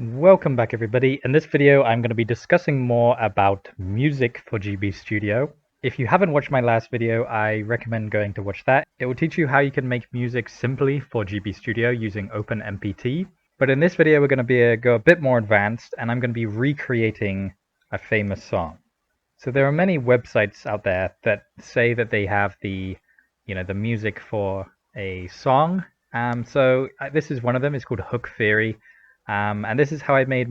Welcome back everybody. In this video I'm going to be discussing more about music for GB Studio. If you haven't watched my last video, I recommend going to watch that. It will teach you how you can make music simply for GB Studio using OpenMPT. But in this video we're going to go a bit more advanced, and I'm going to be recreating a famous song. So there are many websites out there that say that they have the music for a song. This is one of them. It's called Hook Theory. And this is how I made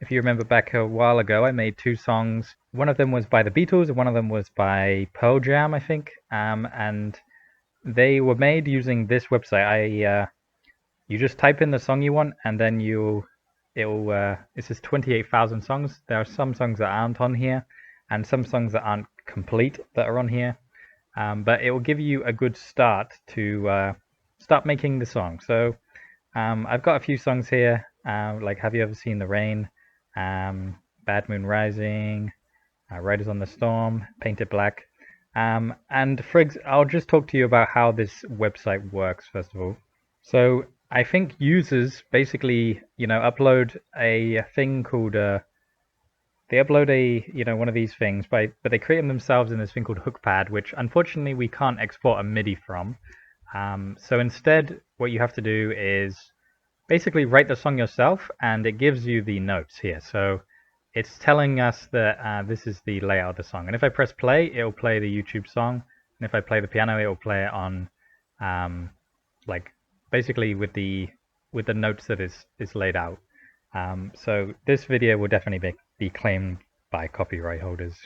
if you remember back a while ago, I made two songs. One of them was by the Beatles and one of them was by Pearl Jam, I think. And they were made using this website. You just type in the song you want, and then it says 28,000 songs. There are some songs that aren't on here, and some songs that aren't complete that are on here. But it will give you a good start to start making the song. So I've got a few songs here, like Have You Ever Seen the Rain, Bad Moon Rising, Riders on the Storm, Paint It Black. I'll just talk to you about how this website works first of all. So I think users basically, upload a thing called they upload one of these things, but they create them themselves in this thing called HookPad, which unfortunately we can't export a MIDI from. So instead, what you have to do is basically write the song yourself, and it gives you the notes here. So it's telling us that this is the layout of the song. And if I press play, it'll play the YouTube song. And if I play the piano, it'll play it on, like basically with the notes that is laid out. So this video will definitely be claimed by copyright holders.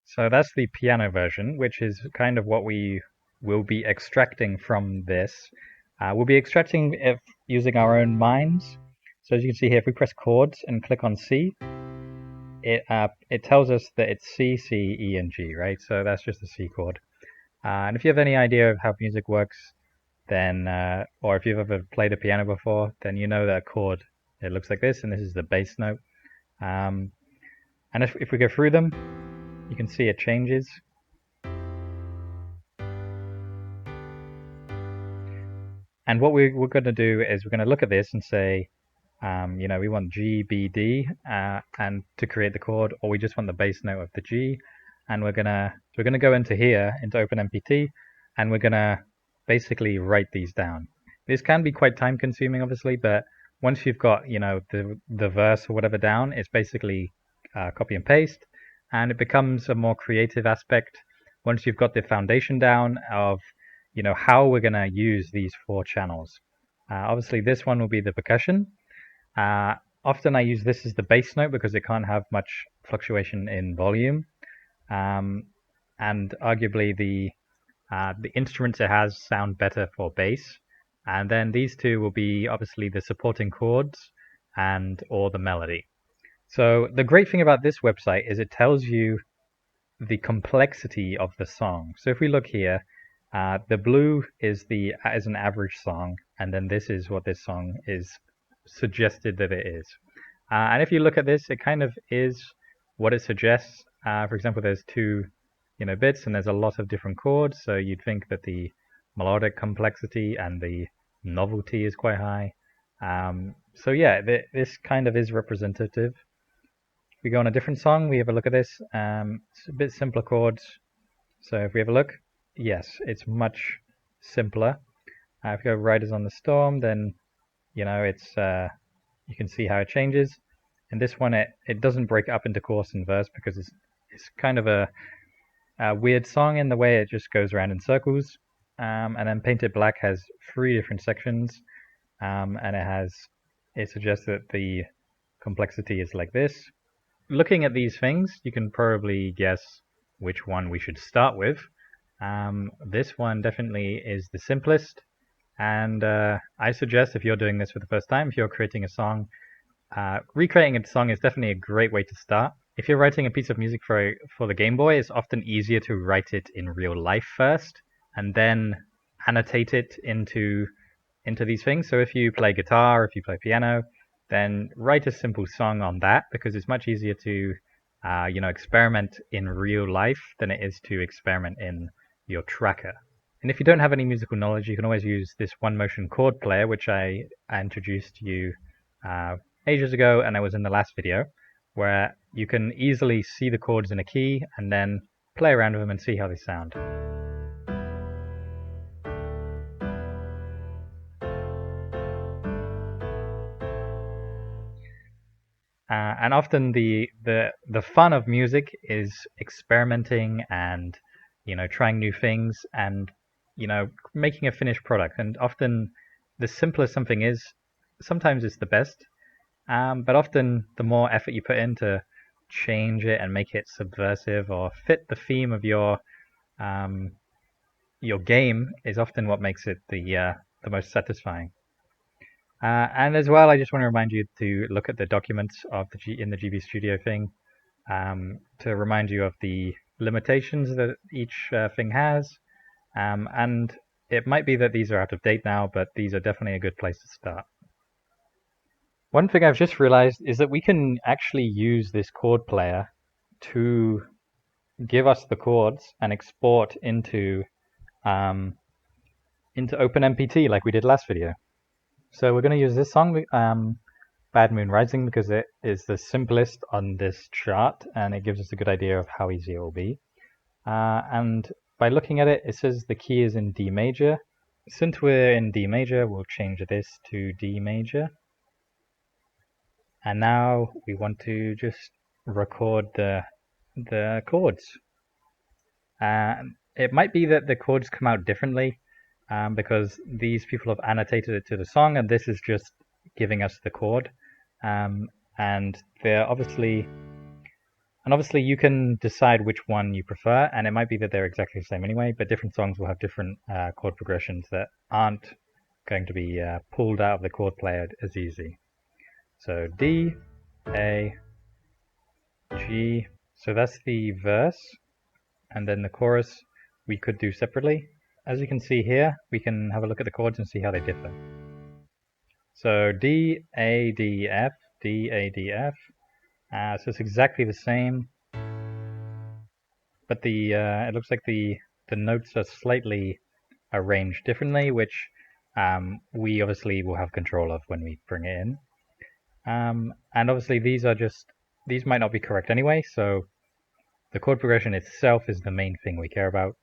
So that's the piano version, which is kind of what we will be extracting from this. We'll be extracting it using our own minds. So as you can see here, if we press chords and click on C, it tells us that it's C, C, E, and G, right? So that's just a C chord. And if you have any idea of how music works, then, or if you've ever played a piano before, then you know that a chord, it looks like this, and this is the bass note. And if we go through them, you can see it changes. And what we're going to do is we're going to look at this and say, we want G, B, D, and to create the chord, or we just want the bass note of the G. And we're gonna go into here, into OpenMPT, and we're gonna basically write these down. This can be quite time consuming, obviously, but once you've got, the verse or whatever down, it's basically copy and paste, and it becomes a more creative aspect once you've got the foundation down of, how we're gonna use these four channels. Obviously, this one will be the percussion. Often I use this as the bass note because it can't have much fluctuation in volume. And arguably the instruments it has sound better for bass. And then these two will be obviously the supporting chords or the melody. So the great thing about this website is it tells you the complexity of the song. So if we look here, the blue is an average song, and then this is what this song is suggested that it is. And if you look at this, it kind of is what it suggests. For example, there's two, bits, and there's a lot of different chords. So you'd think that the melodic complexity and the novelty is quite high. So yeah, this kind of is representative. If we go on a different song, we have a look at this. It's a bit simpler chords. So if we have a look, yes, it's much simpler. If we go Riders on the Storm, then it's you can see how it changes. And this one, it doesn't break up into chorus and verse because it's kind of a weird song in the way it just goes around in circles. And then Paint It Black has 3 different sections, and it suggests that the complexity is like this. Looking at these things, you can probably guess which one we should start with. This one definitely is the simplest. And I suggest if you're doing this for the first time, if you're creating a song, recreating a song is definitely a great way to start. If you're writing a piece of music for the Game Boy, it's often easier to write it in real life first, and then annotate it into these things. So if you play guitar, if you play piano, then write a simple song on that, because it's much easier to experiment in real life than it is to experiment in your tracker. And if you don't have any musical knowledge, you can always use this one motion chord player, which I introduced to you ages ago, and I was in the last video, where you can easily see the chords in a key and then play around with them and see how they sound. And often the fun of music is experimenting and trying new things and making a finished product. And often the simpler something is, sometimes it's the best. But often the more effort you put in to change it and make it subversive or fit the theme of your game is often what makes it the most satisfying. And as well, I just want to remind you to look at the documents of in the GB Studio thing to remind you of the limitations that each thing has. And it might be that these are out of date now, but these are definitely a good place to start. One thing I've just realized is that we can actually use this chord player to give us the chords and export into OpenMPT like we did last video. So we're going to use this song, Bad Moon Rising, because it is the simplest on this chart and it gives us a good idea of how easy it will be. And by looking at it, it says the key is in D major. Since we're in D major, we'll change this to D major. And now we want to just record the chords. It might be that the chords come out differently because these people have annotated it to the song, and this is just giving us the chord. And they're obviously you can decide which one you prefer, and it might be that they're exactly the same anyway, but different songs will have different chord progressions that aren't going to be pulled out of the chord player as easy. So D, A, G, so that's the verse, and then the chorus we could do separately. As you can see here, we can have a look at the chords and see how they differ. So D, A, D, F, D, A, D, F. So it's exactly the same, but it looks like the notes are slightly arranged differently, which we obviously will have control of when we bring it in. And obviously these might not be correct anyway, so the chord progression itself is the main thing we care about.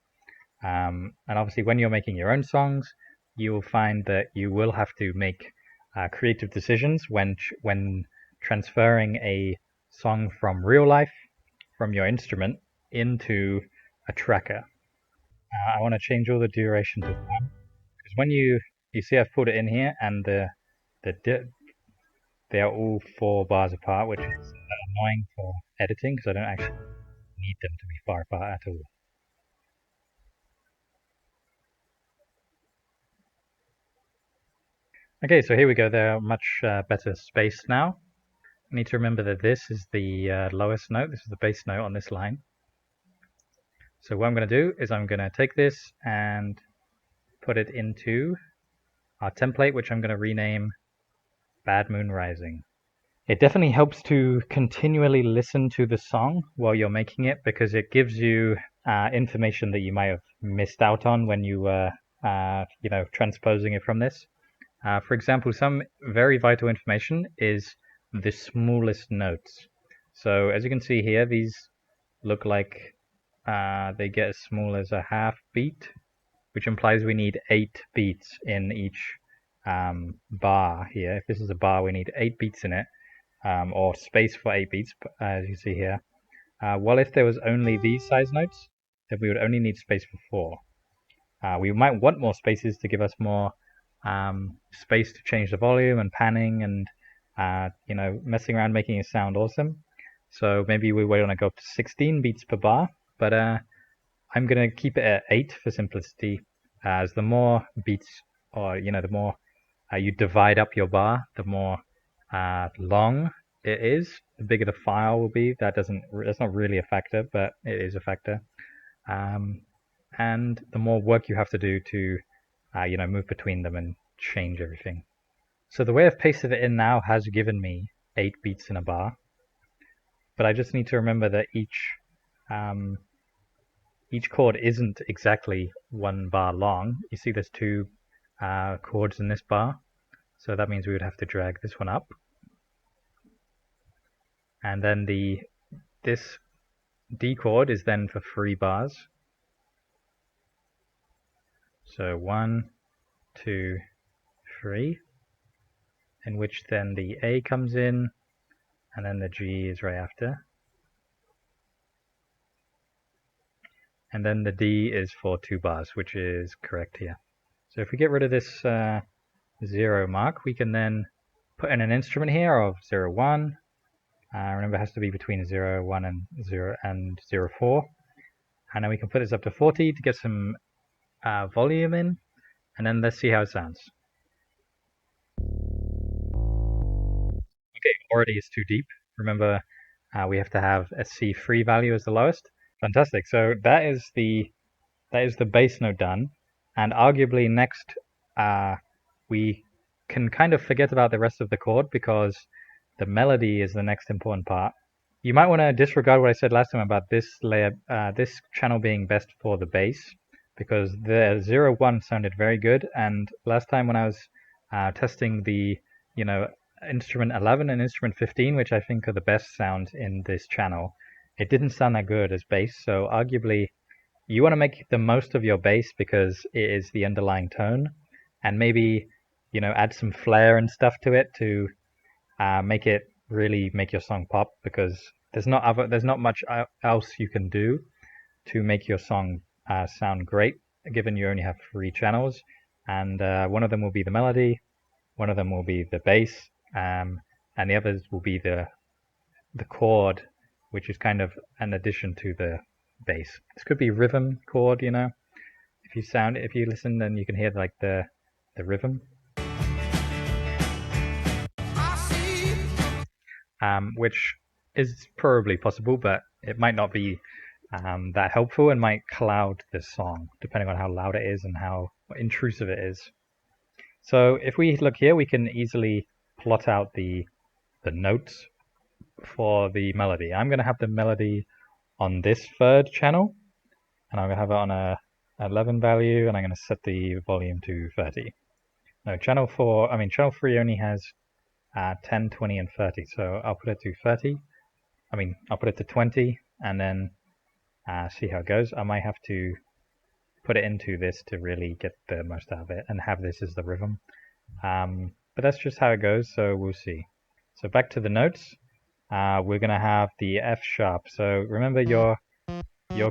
And obviously when you're making your own songs, you will find that you will have to make creative decisions when transferring a song from real life, from your instrument, into a tracker. I want to change all the duration to 1, because when you see I've put it in here, and they are all 4 bars apart, which is annoying for editing because I don't actually need them to be far apart at all. Okay, so here we go. They're much better spaced now. I need to remember that this is the lowest note. This is the bass note on this line. So what I'm going to do is I'm going to take this and put it into our template, which I'm going to rename Bad Moon Rising. It definitely helps to continually listen to the song while you're making it, because it gives you information that you might have missed out on when you were transposing it from this. For example, some very vital information is the smallest notes. So as you can see here, these look like they get as small as a half beat, which implies we need 8 beats in each bar here. If this is a bar, we need 8 beats in it, or space for 8 beats, as you see here. Well, if there was only these size notes, then we would only need space for 4. We might want more spaces to give us more space to change the volume and panning and messing around making it sound awesome. So maybe we want to go up to 16 beats per bar, but I'm going to keep it at 8 for simplicity, as the more beats, or the more you divide up your bar, the more long it is, the bigger the file will be. That's not really a factor, but it is a factor. And the more work you have to do to move between them and change everything. So the way I've pasted it in now has given me 8 beats in a bar. but I just need to remember that each chord isn't exactly 1 bar long. You see there's 2 chords in this bar, so that means we would have to drag this one up. And then this D chord is then for 3 bars. So 1, 2, 3, in which then the A comes in, and then the G is right after. And then the D is for 2 bars, which is correct here. So if we get rid of this 0 mark, we can then put in an instrument here of 0, 1. Remember, it has to be between 0, 1 and 0 and 0, 4. And then we can put this up to 40 to get some volume in, and then let's see how it sounds. Okay, already it's too deep. Remember, we have to have a C3 value as the lowest. Fantastic. So that is the bass note done, and arguably next we can kind of forget about the rest of the chord because the melody is the next important part. You might want to disregard what I said last time about this layer, this channel being best for the bass, because the 0, 1 sounded very good, and last time when I was testing the instrument 11 and instrument 15, which I think are the best sounds in this channel, it didn't sound that good as bass. So arguably you want to make the most of your bass because it is the underlying tone, and maybe add some flair and stuff to it to make it really make your song pop, because there's not much else you can do to make your song sound great, given you only have 3 channels, and one of them will be the melody, one of them will be the bass, and the others will be the chord, which is kind of an addition to the bass. This could be rhythm chord, if you listen, then you can hear like the rhythm. Which is probably possible, but it might not be that helpful and might cloud the song, depending on how loud it is and how intrusive it is. So if we look here, we can easily plot out the notes for the melody. I'm going to have the melody on this 3rd channel, and I'm going to have it on a 11 value, and I'm going to set the volume to 30. No, channel 3 only has 10, 20, and 30, so I'll put it to 30. I'll put it to 20, and then see how it goes. I might have to put it into this to really get the most out of it and have this as the rhythm. But that's just how it goes, so we'll see. So back to the notes. We're going to have the F sharp. So remember your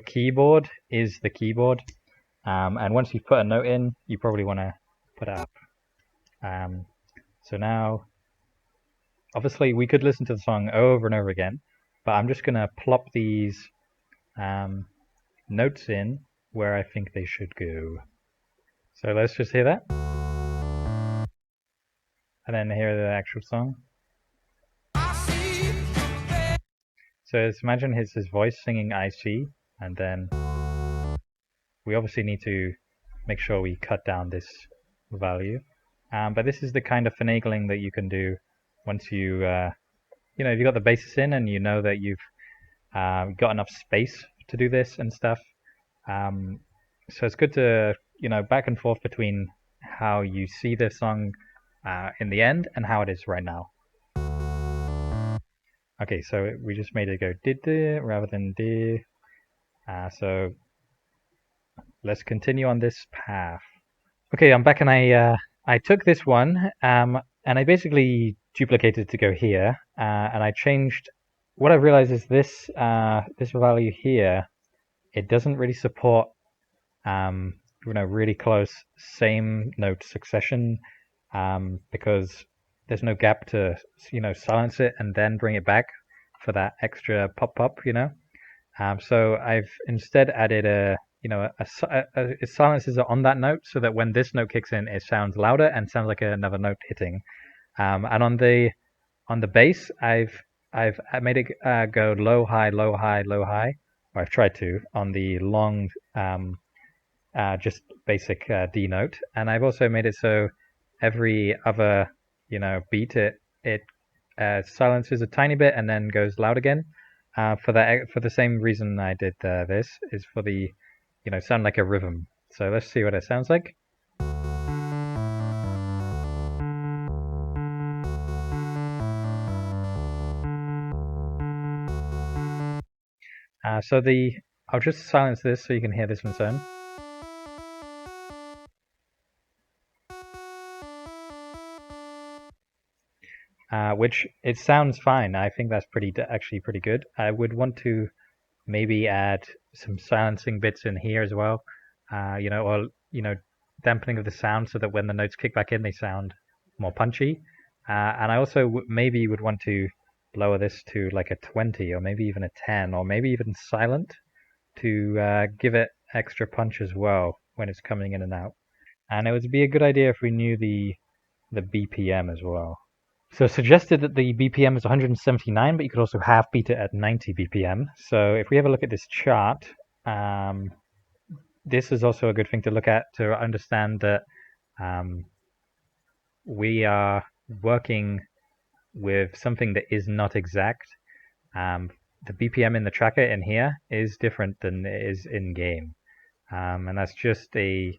keyboard is the keyboard. And once you've put a note in, you probably want to put it up. So now, obviously, we could listen to the song over and over again, but I'm just going to plop these notes in where I think they should go. So let's just hear that. And then hear the actual song. So let's imagine his voice singing I See, and then we obviously need to make sure we cut down this value. But this is the kind of finagling that you can do once you, if you've got the basis in and you know that you've got enough space to do this and stuff. So it's good to, back and forth between how you see the song in the end and how it is right now. Okay, so we just made it go did rather than did. So let's continue on this path. Okay, I'm back, and I took this one and I basically duplicated it to go here, and I changed. What I've realized is this value here, it doesn't really support really close same note succession, because there's no gap to silence it and then bring it back for that extra pop. So I've instead added a silences are on that note, so that when this note kicks in, it sounds louder and sounds like another note hitting. And on the bass, I've made it go low, high, low, high, low, high. Or I've tried to on the long, just basic D note, and I've also made it so every other beat it silences a tiny bit and then goes loud again. For the same reason I did this, is for the, sound like a rhythm. So let's see what it sounds like. I'll just silence this so you can hear this on its own. Which it sounds fine. I think that's actually pretty good. I would want to maybe add some silencing bits in here as well, or dampening of the sound so that when the notes kick back in, they sound more punchy. And I also maybe would want to lower this to like a 20 or maybe even a 10 or maybe even silent to give it extra punch as well when it's coming in and out. And it would be a good idea if we knew the BPM as well. So it suggested that the BPM is 179, but you could also half beat it at 90 BPM. So if we have a look at this chart, this is also a good thing to look at to understand that we are working with something that is not exact. The BPM in the tracker in here is different than it is in game. And that's just a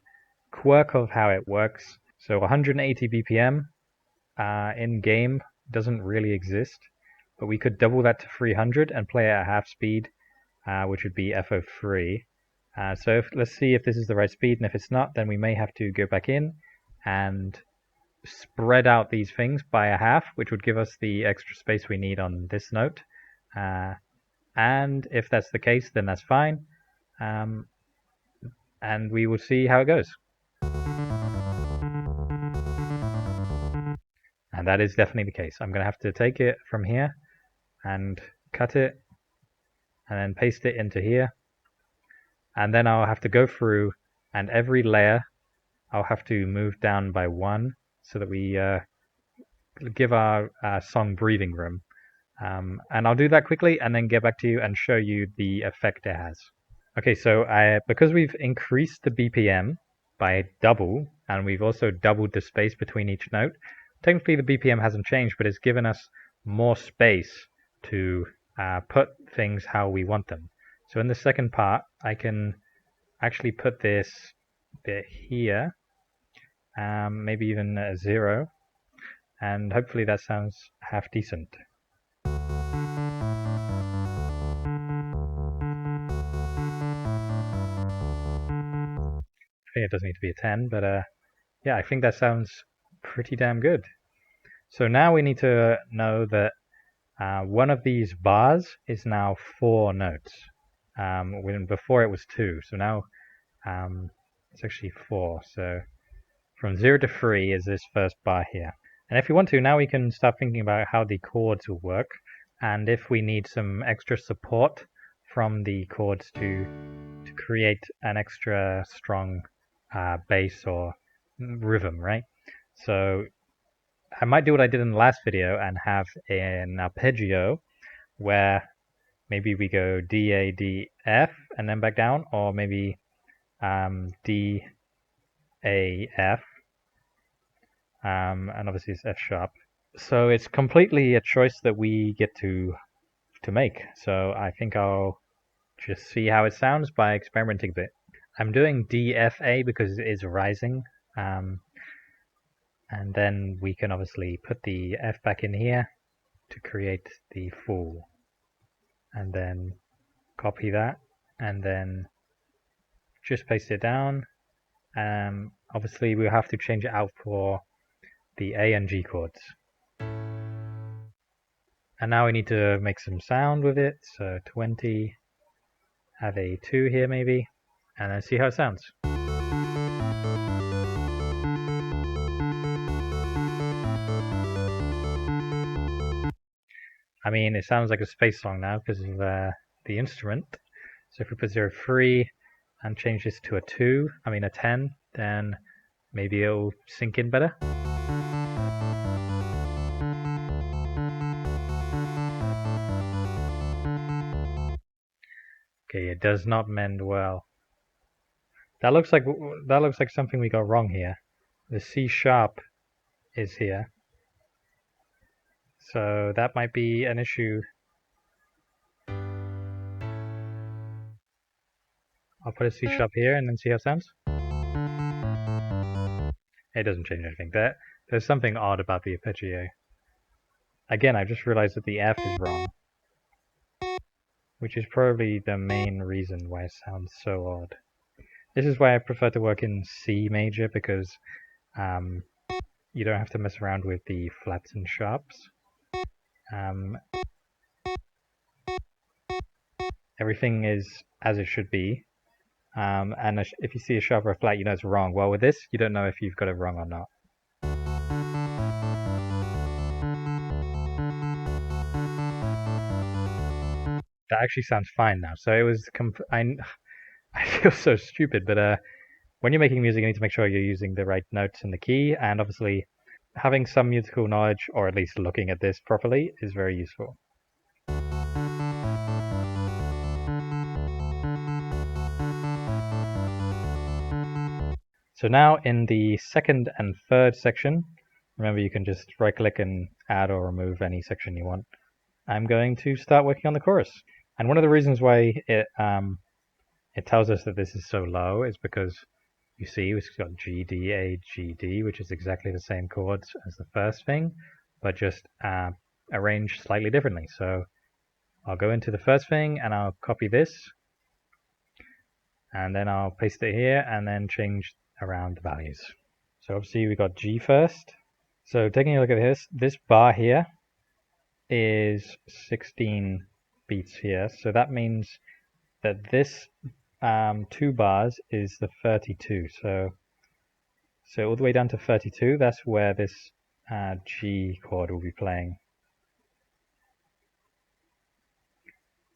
quirk of how it works. So 180 BPM in game doesn't really exist, but we could double that to 300 and play it at half speed, which would be FO3. So let's see if this is the right speed, and if it's not, then we may have to go back in and spread out these things by a half, which would give us the extra space we need on this note. And if that's the case, then that's fine. And we will see how it goes. And that is definitely the case. I'm going to have to take it from here and cut it and then paste it into here. And then I'll have to go through, and every layer I'll have to move down by one so that we give our song breathing room. And I'll do that quickly and then get back to you and show you the effect it has. Okay, so because we've increased the BPM by double, and we've also doubled the space between each note, technically the BPM hasn't changed, but it's given us more space to put things how we want them. So in the second part, I can actually put this bit here, maybe even a 0, and hopefully that sounds half decent. I think it doesn't need to be a 10, but yeah, I think that sounds pretty damn good. So now we need to know that one of these bars is now 4 notes, when before it was 2. So now it's actually 4. So from 0 to 3 is this first bar here. And if you want to, now we can start thinking about how the chords will work, and if we need some extra support from the chords to create an extra strong bass or rhythm, right? So I might do what I did in the last video and have an arpeggio where maybe we go D, A, D, F, and then back down, or maybe D, A, F, and obviously it's F sharp. So it's completely a choice that we get to make. So I think I'll just see how it sounds by experimenting a bit. I'm doing D, F, A because it is rising. And then we can obviously put the F back in here to create the full. And then copy that and then just paste it down. Obviously we'll have to change it out for the A and G chords. And now we need to make some sound with it. So 20, have a 2 here maybe, and then see how it sounds. I mean, it sounds like a space song now because of the instrument. So if we put 0, 3 and change this to a 10, then maybe it'll sink in better. Okay, it does not mend well. That looks like something we got wrong here. The C sharp is here. So that might be an issue. I'll put a C sharp here and then see how it sounds. It doesn't change anything. There's something odd about the Arpeggio. Again, I just realized that the F is wrong, which is probably the main reason why it sounds so odd. This is why I prefer to work in C major, because you don't have to mess around with the flats and sharps. Everything is as it should be. And if you see a sharp or a flat, you know it's wrong. Well, with this, you don't know if you've got it wrong or not. That actually sounds fine now. So it was. I feel so stupid, but when you're making music, you need to make sure you're using the right notes in the key, and obviously, having some musical knowledge, or at least looking at this properly, is very useful. So now in the second and third section, remember you can just right click and add or remove any section you want. I'm going to start working on the chorus. And one of the reasons why it tells us that this is so low is because you see we've got G, D, A, G, D, which is exactly the same chords as the first thing, but just arranged slightly differently. So I'll go into the first thing and I'll copy this, and then I'll paste it here and then change around the values. So obviously we got G first. So taking a look at this bar here is 16 beats here. So that means that this 2 bars is the 32. So all the way down to 32, that's where this G chord will be playing.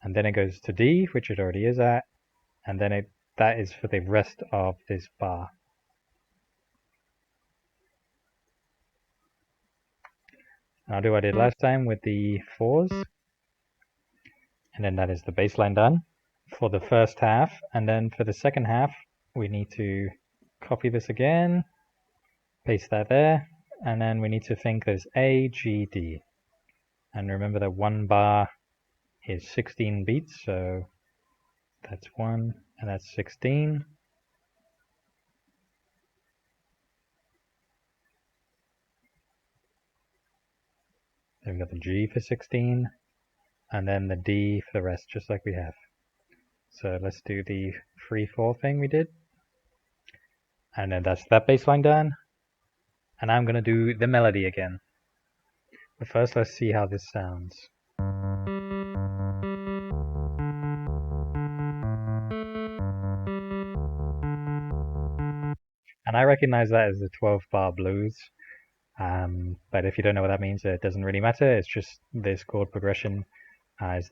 And then it goes to D, which it already is at, and then that is for the rest of this bar. And I'll do what I did last time with the 4s. And then that is the bass line done for the first half. And then for the second half, we need to copy this again, paste that there, and then we need to think there's A, G, D. And remember that 1 bar is 16 beats, so that's 1, and that's 16. Then we've got the G for 16, and then the D for the rest, just like we have. So let's do the 3/4 thing we did. And then that's that bass line done. And I'm going to do the melody again. But first, let's see how this sounds. And I recognize that as the 12-bar blues. But if you don't know what that means, it doesn't really matter. It's just this chord progression is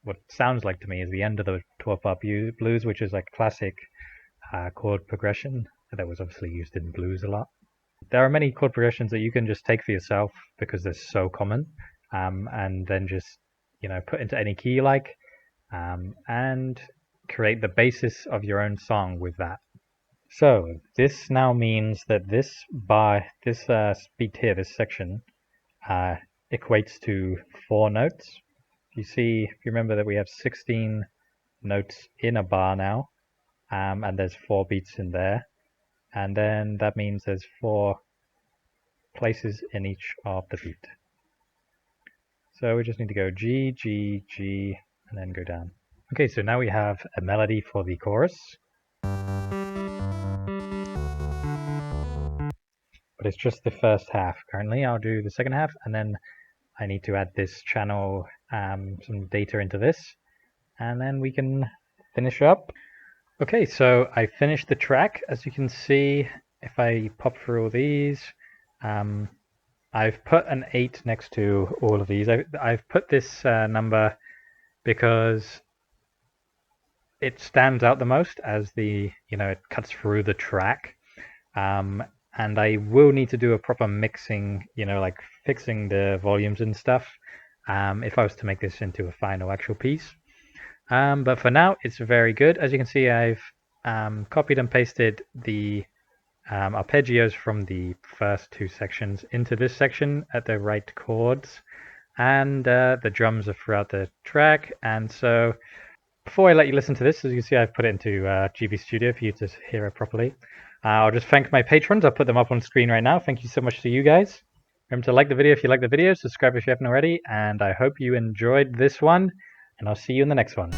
what sounds like to me is the end of the 12-bar blues, which is like classic chord progression that was obviously used in blues a lot. There are many chord progressions that you can just take for yourself because they're so common, and then just put into any key you like, and create the basis of your own song with that. So this now means that this beat here, this section, equates to 4 notes. If you remember that we have 16 notes in a bar now, and there's 4 beats in there. And then that means there's 4 places in each of the beat. So we just need to go G, G, G, and then go down. Okay, so now we have a melody for the chorus. But it's just the first half currently. I'll do the second half, and then I need to add this channel, some data into this, and then we can finish up. Okay, so I finished the track. As you can see, if I pop through all these, I've put an 8 next to all of these. I've put this number because it stands out the most as it cuts through the track. And I will need to do a proper mixing, like fixing the volumes and stuff, if I was to make this into a final actual piece. But for now, it's very good. As you can see, I've copied and pasted the arpeggios from the first 2 sections into this section at the right chords, and the drums are throughout the track. And so Before I let you listen to this, as you can see, I've put it into GV Studio for you to hear it properly. I'll just thank my patrons. I'll put them up on screen right now. Thank you so much to you guys. Remember to like the video if you like the video, subscribe if you haven't already, and I hope you enjoyed this one, and I'll see you in the next one.